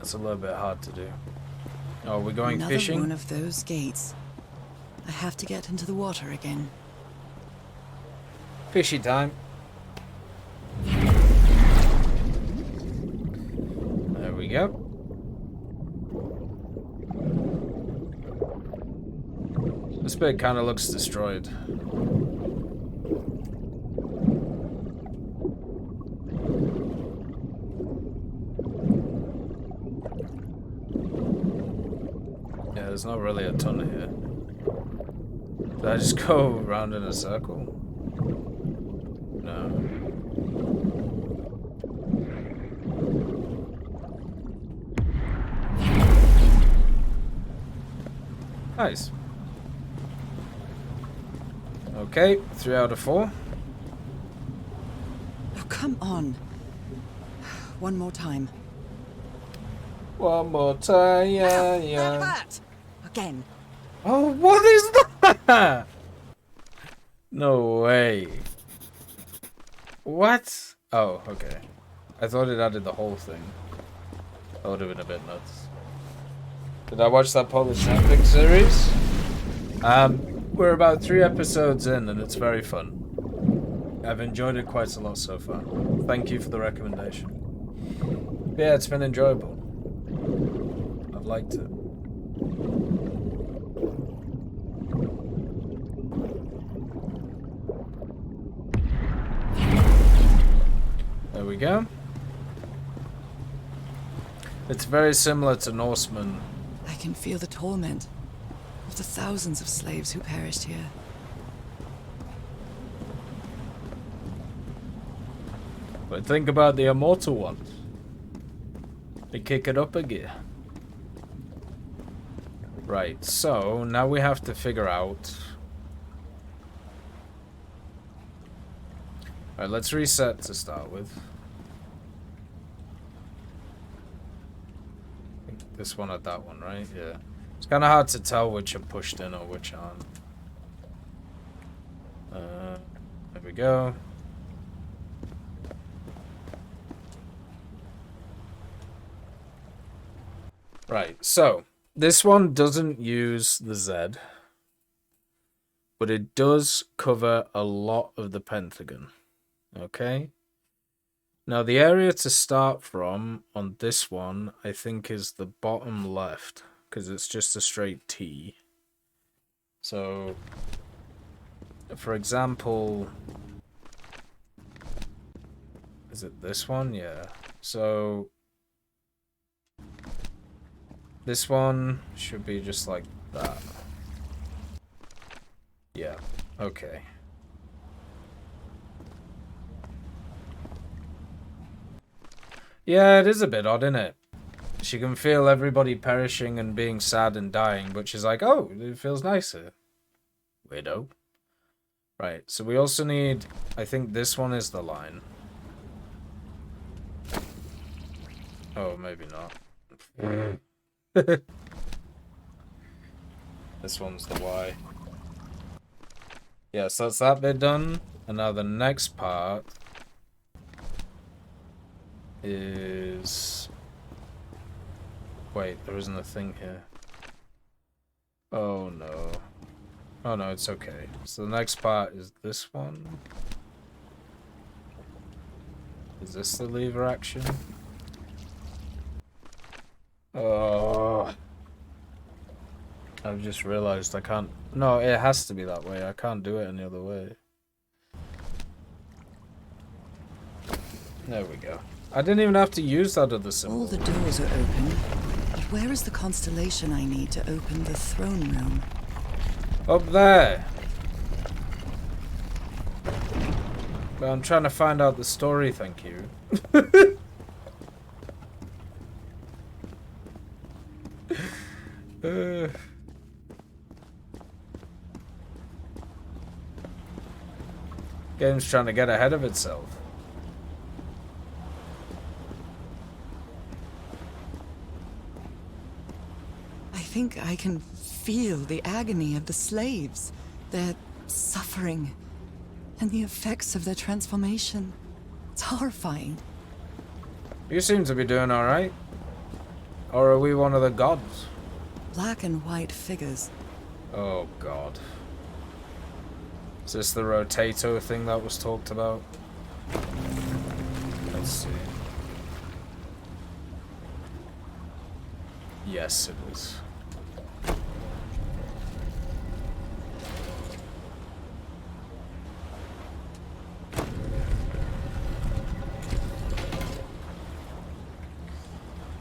that's a little bit hard to do. Oh, we're going fishing? Another one of those gates. I have to get into the water again. Fishy time. There we go. This bit kind of looks destroyed. Yeah, there's not really a ton here. Did I just go around in a circle? No. Nice. Okay, 3 out of 4. Oh, come on. One more time. One more time, yeah. That hurt! Again. Oh, what is that? No way. What? Oh, okay. I thought it added the whole thing. That would have been a bit nuts. Did I watch that Polish Netflix series? We're about 3 episodes in and it's very fun. I've enjoyed it quite a lot so far. Thank you for the recommendation. Yeah, it's been enjoyable. I've liked it. There we go. It's very similar to Norseman. I can feel the torment of the thousands of slaves who perished here. But think about the immortal ones. They kick it up a gear. Right, so now we have to figure out... Alright, let's reset to start with. I think this one or that one, right? Yeah. It's kind of hard to tell which are pushed in or which aren't. There we go. Right, so this one doesn't use the Z, but it does cover a lot of the pentagon. Okay. Now the area to start from on this one, I think, is the bottom left, because it's just a straight T. So, for example, is it this one? Yeah. So this one should be just like that. Yeah. Okay. Yeah, it is a bit odd, isn't it? She can feel everybody perishing and being sad and dying, but she's like, oh, it feels nicer. Weirdo. Right, so we also need... I think this one is the line. Oh, maybe not. This one's the Y. Yeah, so that's that bit done. And now the next part... is... Wait, there isn't a thing here. Oh no. Oh no, it's okay. So the next part is this one. Is this the lever action? Oh. I've just realized I can't... No, it has to be that way. I can't do it any other way. There we go. I didn't even have to use that other symbol. All the doors are open, but where is the constellation I need to open the throne room? Up there. But I'm trying to find out the story, thank you. Game's trying to get ahead of itself. I think I can feel the agony of the slaves, their suffering, and the effects of their transformation. It's horrifying. You seem to be doing alright. Or are we one of the gods? Black and white figures. Oh god. Is this the rotato thing that was talked about? Let's see. Yes, it is.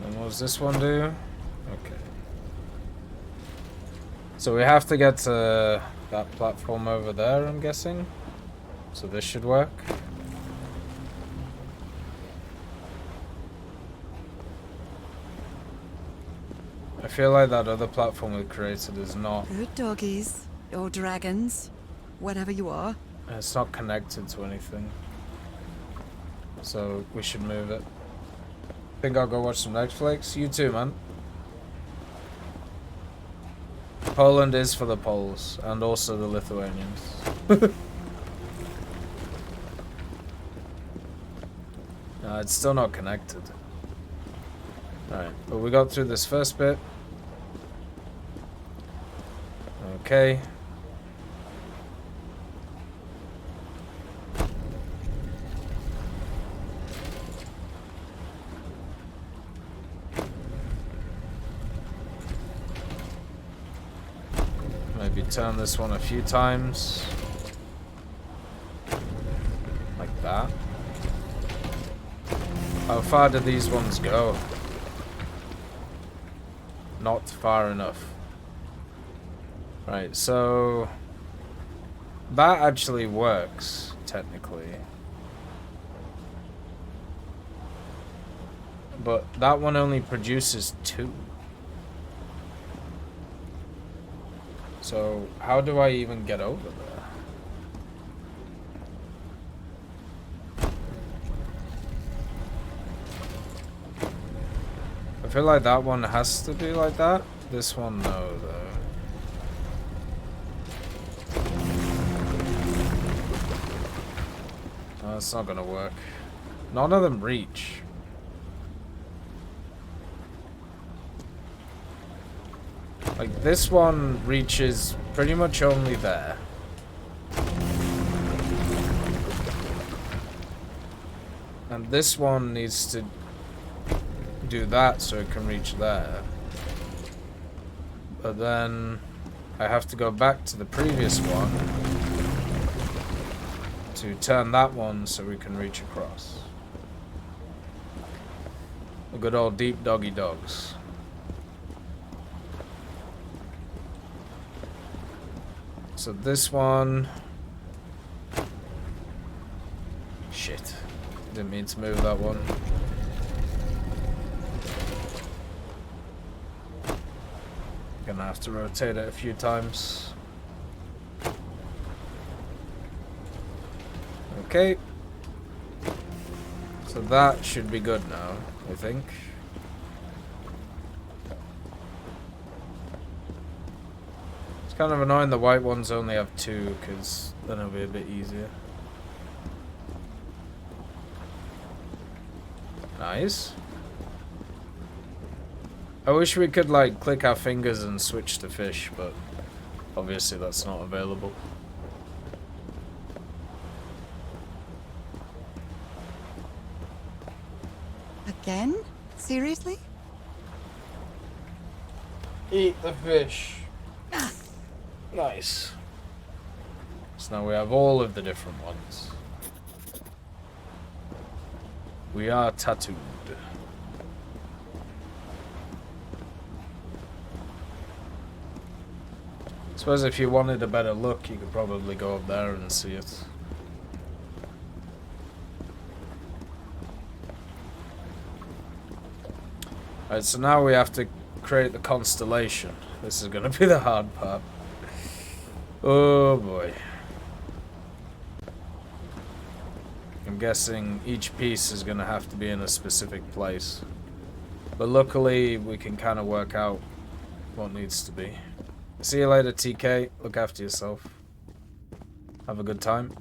And what does this one do? Okay. So we have to get to that platform over there, I'm guessing. So this should work. I feel like that other platform we created is not... Good doggies. Or dragons. Whatever you are. It's not connected to anything. So we should move it. Think I'll go watch some Netflix? You too, man. Poland is for the Poles, and also the Lithuanians. No, it's still not connected. Alright, but we got through this first bit. Okay. Maybe turn this one a few times. Like that. How far do these ones go? Not far enough. Right, so that actually works, technically. But that one only produces 2. So how do I even get over there? I feel like that one has to be like that. This one, no, though. No, it's not gonna work. None of them reach. Like, this one reaches pretty much only there. And this one needs to do that so it can reach there. But then I have to go back to the previous one to turn that one so we can reach across. The good old deep doggy dogs. So this one... Shit. Didn't mean to move that one. Gonna have to rotate it a few times. Okay. So that should be good now, I think. It's kind of annoying the white ones only have 2, because then it'll be a bit easier. Nice. I wish we could, like, click our fingers and switch to fish, but obviously that's not available. Again? Seriously? Eat the fish. Nice. So now we have all of the different ones. We are tattooed. I suppose if you wanted a better look, you could probably go up there and see it. Alright, so now we have to create the constellation. This is going to be the hard part. Oh boy. I'm guessing each piece is going to have to be in a specific place. But luckily, we can kind of work out what needs to be. See you later, TK. Look after yourself. Have a good time.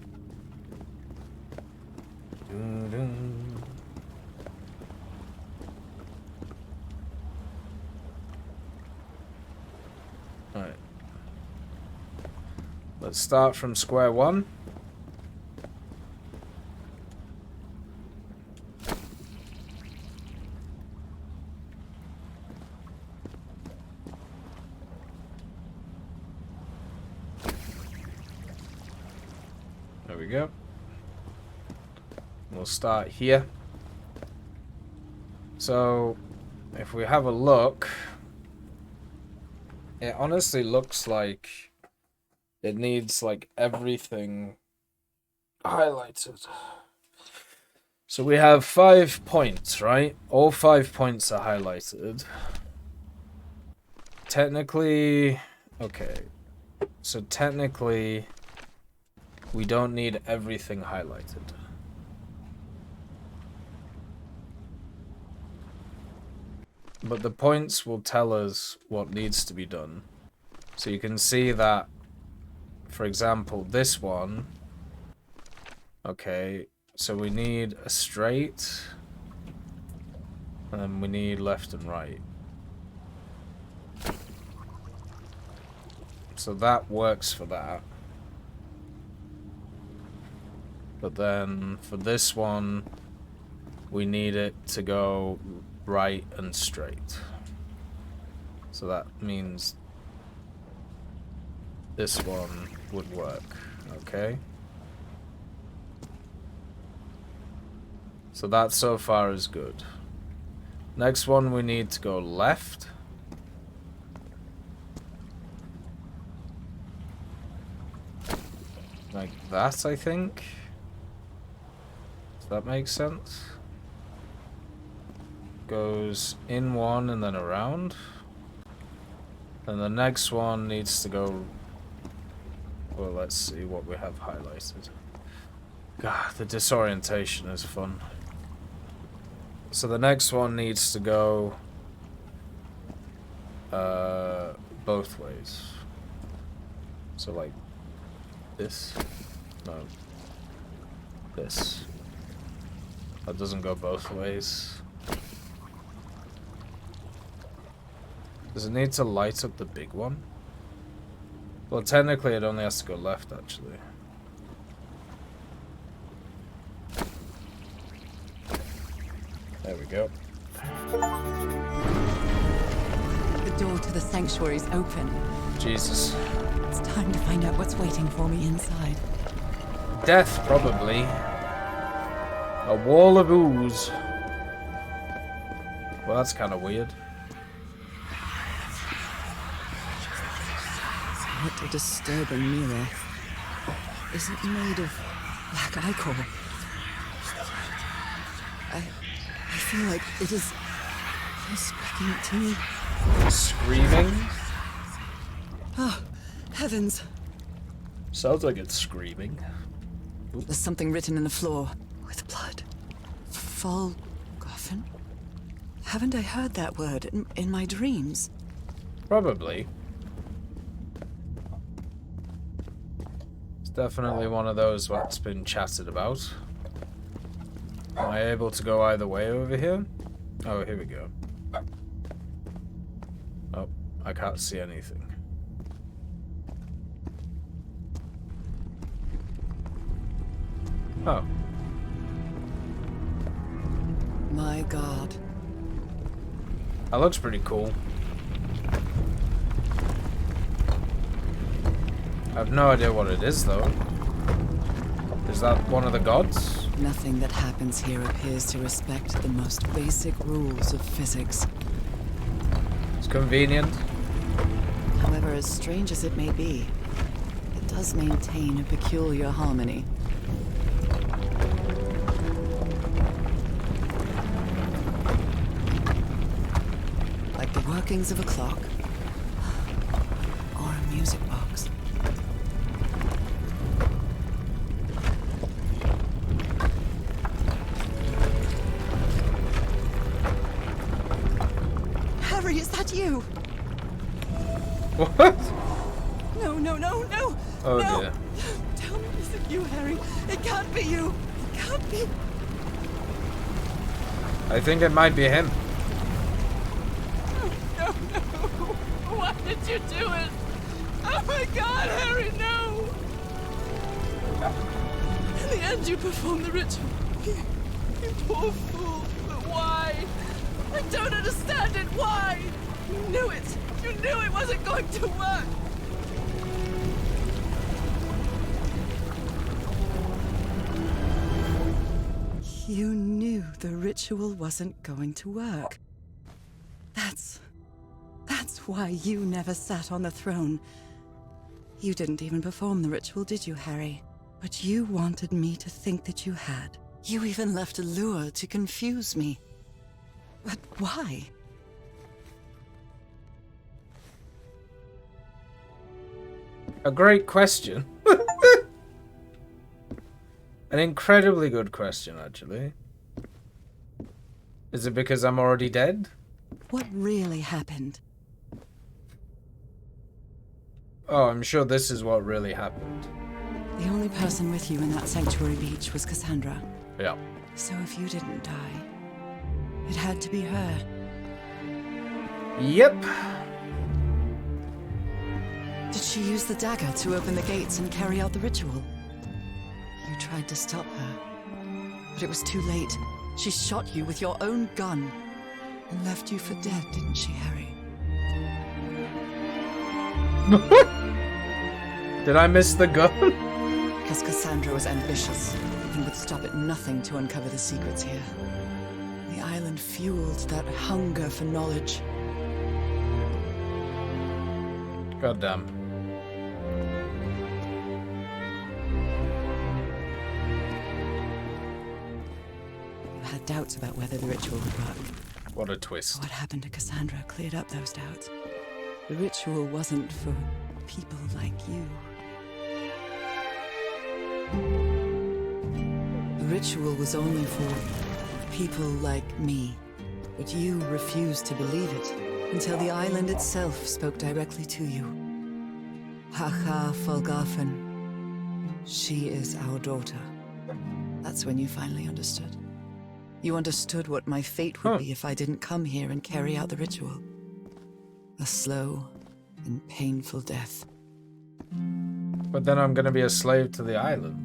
Let's start from square one. There we go. We'll start here. So, if we have a look, it honestly looks like it needs like everything highlighted. So we have 5 points, right? All 5 points are highlighted. Technically, okay. So technically, we don't need everything highlighted. But the points will tell us what needs to be done. So you can see that, for example, this one. Okay, so we need a straight. And then we need left and right. So that works for that. But then for this one, we need it to go right and straight. So that means this one would work, okay? So that so far is good. Next one we need to go left. Like that, I think. Does that make sense? Goes in one and then around. And the next one needs to go... Well, let's see what we have highlighted. God, the disorientation is fun. So the next one needs to go... both ways. So like... this? No. This. That doesn't go both ways. Does it need to light up the big one? Well, technically it only has to go left, actually. There we go. The door to the sanctuary is open. Jesus. It's time to find out what's waiting for me inside. Death, probably. A wall of ooze. Well, that's kind of weird. What a disturbing mirror. Is it made of black ichor? I feel like it is speaking to me. Screaming? Oh, heavens. Sounds like it's screaming. There's something written in the floor with blood. Volgoffen? Haven't I heard that word in my dreams? Probably. It's definitely one of those what's been chatted about. Am I able to go either way over here? Oh, here we go. Oh, I can't see anything. Oh. My God. That looks pretty cool. I have no idea what it is, though. Is that one of the gods? Nothing that happens here appears to respect the most basic rules of physics. It's convenient. However, as strange as it may be, it does maintain a peculiar harmony. Like the workings of a clock. Or a music box. Harry, is that you? What? No, no, no, no! Oh no. dear. Tell me, is it you, Harry? It can't be you! It can't be! I think it might be him. No, no! Why did you do it? Oh my God, Harry, no! In the end, you performed the ritual. You poor fool. But why? I don't understand it. Why? You knew it. You knew it wasn't going to work. You knew the ritual wasn't going to work. That's why you never sat on the throne. You didn't even perform the ritual, did you, Harry? But you wanted me to think that you had. You even left a lure to confuse me. But why? A great question. An incredibly good question, actually. Is it because I'm already dead? What really happened? Oh, I'm sure this is what really happened. The only person with you in that sanctuary beach was Cassandra. Yeah. So if you didn't die, it had to be her. Yep. Did she use the dagger to open the gates and carry out the ritual? You tried to stop her, but it was too late. She shot you with your own gun and left you for dead, didn't she, Harry? Did I miss the gun? Because Cassandra was ambitious and would stop at nothing to uncover the secrets here. The island fueled that hunger for knowledge. Goddamn. You had doubts about whether the ritual would work. What a twist. What happened to Cassandra cleared up those doubts. The ritual wasn't for people like you. The ritual was only for people like me. But you refused to believe it until the island itself spoke directly to you. Haha Folgafen. She is our daughter. That's when you finally understood. You understood what my fate would be if I didn't come here and carry out the ritual. A slow and painful death. But then I'm gonna be a slave to the island.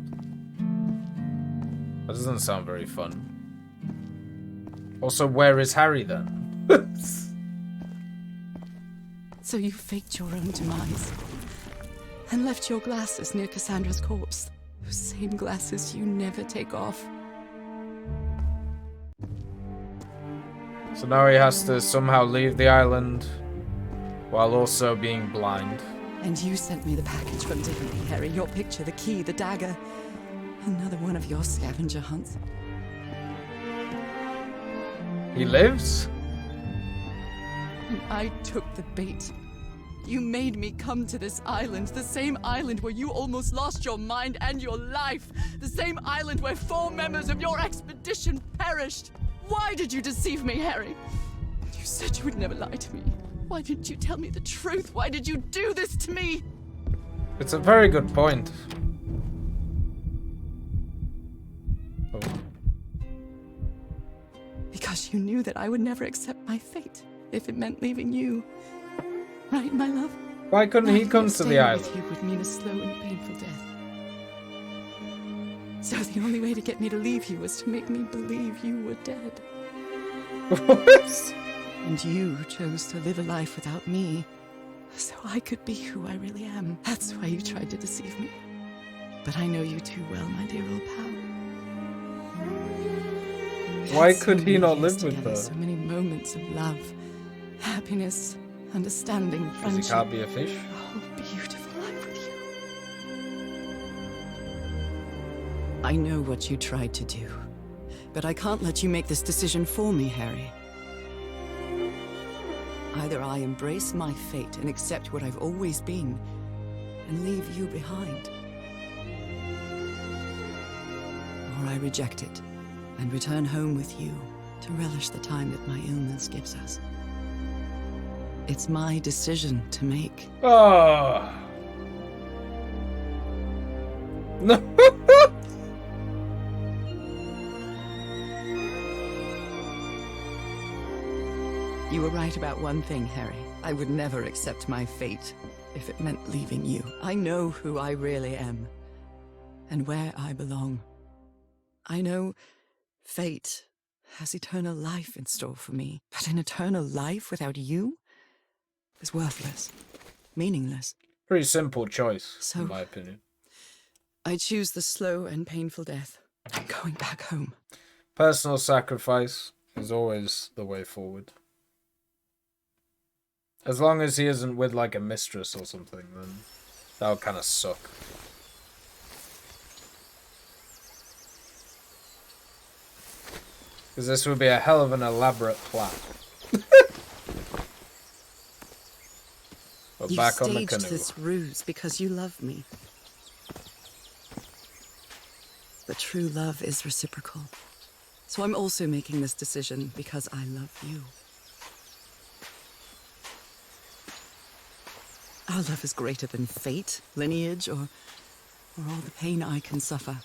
That doesn't sound very fun. Also, where is Harry then? So you faked your own demise and left your glasses near Cassandra's corpse. Those same glasses you never take off. So now he has to somehow leave the island while also being blind. And you sent me the package from Dignity, Harry. Your picture, the key, the dagger. Another one of your scavenger hunts. He lives? And I took the bait. You made me come to this island, the same island where you almost lost your mind and your life. The same island where 4 members of your expedition perished. Why did you deceive me, Harry? You said you would never lie to me. Why didn't you tell me the truth? Why did you do this to me? It's a very good point. Oh. Because you knew that I would never accept my fate if it meant leaving you. Right, my love? Why couldn't he come to the island? Staying with you would mean a slow and painful death. So the only way to get me to leave you was to make me believe you were dead. What? And you chose to live a life without me, so I could be who I really am. That's why you tried to deceive me. But I know you too well, my dear old pal. Why could he not live with her? So many moments of love, happiness, understanding, Because friendship. he can't be a fish? A whole beautiful life with you. I know what you tried to do, but I can't let you make this decision for me, Harry. Either I embrace my fate and accept what I've always been, and leave you behind. Or I reject it, and return home with you to relish the time that my illness gives us. It's my decision to make. Oh. No. You were right about one thing, Harry. I would never accept my fate if it meant leaving you. I know who I really am. and where I belong. I know fate has eternal life in store for me, but an eternal life without you is worthless, meaningless. Pretty simple choice, So, in my opinion. I choose the slow and painful death. I'm going back home. Personal sacrifice is always the way forward. As long as he isn't with like a mistress or something, then that'll kind of suck. Because this would be a hell of an elaborate plot. But You back on the staged canoe. this ruse because you love me. But true love is reciprocal. So I'm also making this decision because I love you. Our love is greater than fate, lineage, or all the pain I can suffer.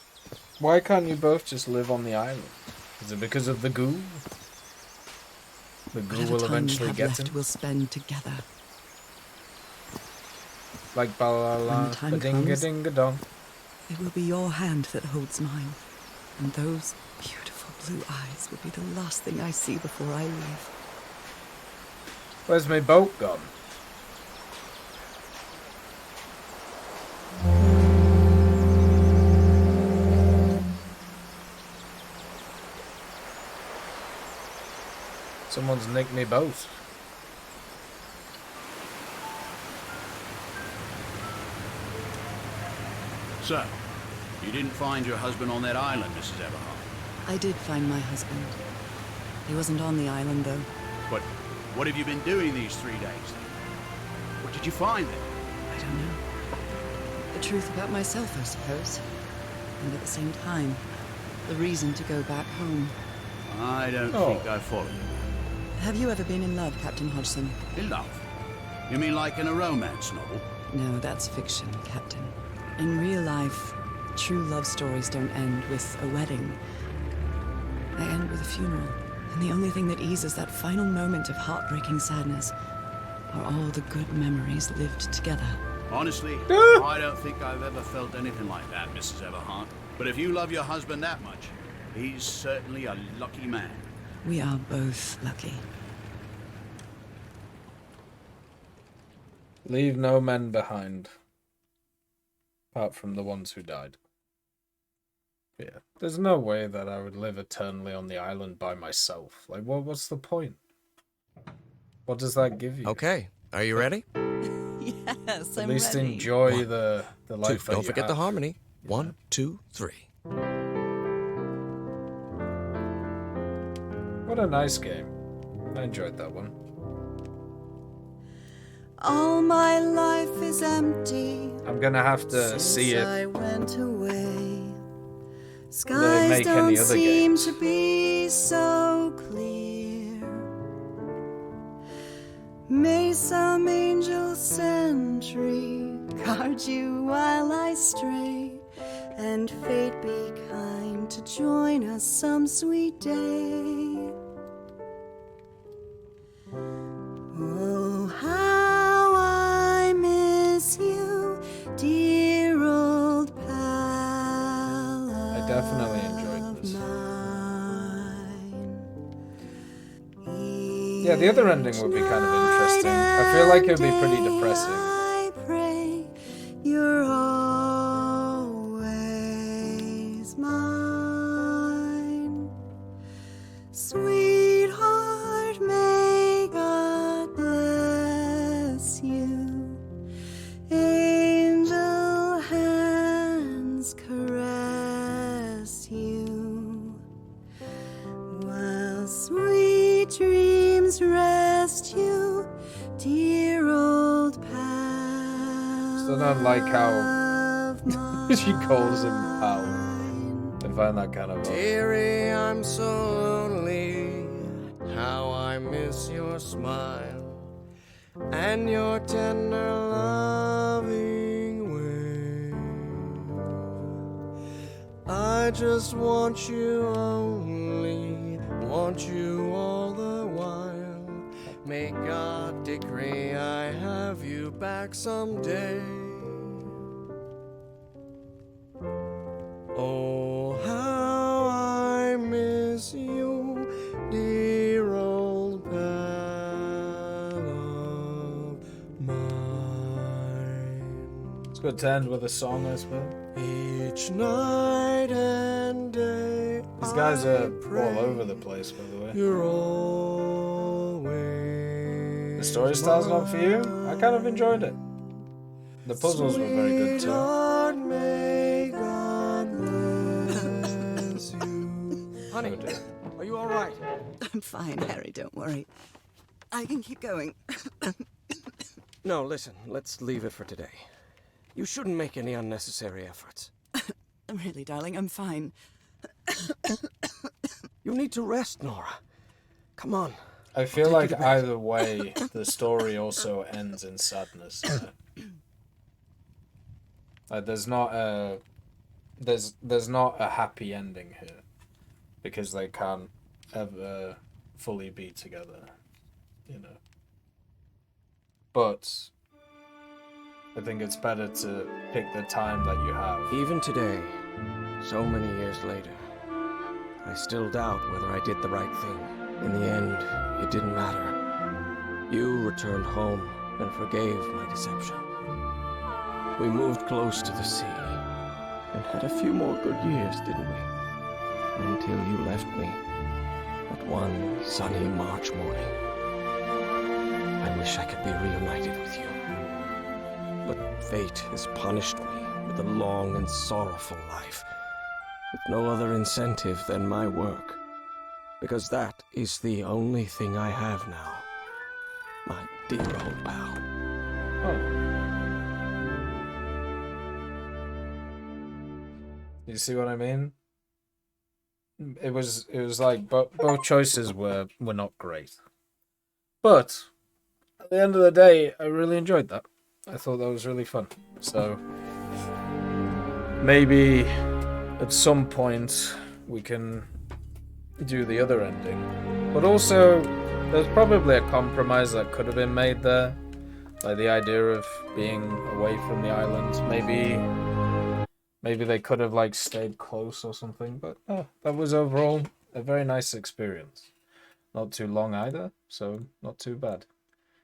Why can't you both just live on the island? Is it because of the goo? The goo Whatever will time we eventually have get left, him. we'll spend together. Like ba la When la, the time ba dinga comes, dinga dong. It will be your hand that holds mine, and those beautiful blue eyes will be the last thing I see before I leave. Where's my boat gone? Someone's nicked me boat. So, you didn't find your husband on that island, Mrs. Everhart. I did find my husband. He wasn't on the island, though. But what have you been doing these 3 days? What did you find there? I don't know. The truth about myself, I suppose. And at the same time, the reason to go back home. I don't think I follow you. Have you ever been in love, Captain Hudson? In love? You mean like in a romance novel? No, that's fiction, Captain. In real life, true love stories don't end with a wedding. They end with a funeral. And the only thing that eases that final moment of heartbreaking sadness are all the good memories lived together. Honestly, I don't think I've ever felt anything like that, Mrs. Everhart. But if you love your husband that much, he's certainly a lucky man. We are both lucky. Leave no men behind. Apart from the ones who died. Yeah. There's no way that I would live eternally on the island by myself. Like, what's the point? What does that give you? Okay, are you ready? Yes, At least enjoy the life that Don't you forget the have. harmony. 1, 2, 3. What a nice game. I enjoyed that one. All my life is empty. I'm gonna have to see it. I went away. They Skies make don't any other seem games. to be so clear. May some angel sentry guard you while I stray, and fate be kind to join us some sweet day. Oh, how I miss you, dear old pal. I definitely enjoyed this. Yeah, the other ending would be kind of interesting. I feel like it would be pretty depressing. I pray you're always mine. Sweetheart, may God bless you. Angel hands caress you, while sweet dreams rest you, dear old pal. Still don't like how of she calls him pal. mine. I find that kind of Dearie, I'm so lonely. How I miss your smile and your tender loving way. I just want you only, want you all the while. May God decree I have you back someday. Good to end with a song, I suppose. Each night and day. These guys are pray all over the place, by the way. You're always The story style's not for you? I kind of enjoyed it. The puzzles were very good too. Lord, may God bless you. Honey, Oh dear. are you all right? I'm fine, Harry, don't worry. I can keep going. No, listen, let's leave it for today. You shouldn't make any unnecessary efforts. Really, darling, I'm fine. You need to rest, Norah. Come on. I feel take like you to bed. either way, the story also ends in sadness. Like there's not a happy ending here because they can't ever fully be together, you know. But I think it's better to pick the time that you have. Even today, so many years later, I still doubt whether I did the right thing. In the end, it didn't matter. You returned home and forgave my deception. We moved close to the sea and had a few more good years, didn't we? Until you left me that one sunny March morning. I wish I could be reunited with you. But fate has punished me with a long and sorrowful life, with no other incentive than my work, because that is the only thing I have now, my dear old pal. Oh. You see what I mean? It was like both choices were not great, but at the end of the day, I really enjoyed that. I thought that was really fun. So maybe at some point we can do the other ending. But also, there's probably a compromise that could have been made there. Like the idea of being away from the island. Maybe they could have like stayed close or something. But that was overall a very nice experience. Not too long either, so not too bad.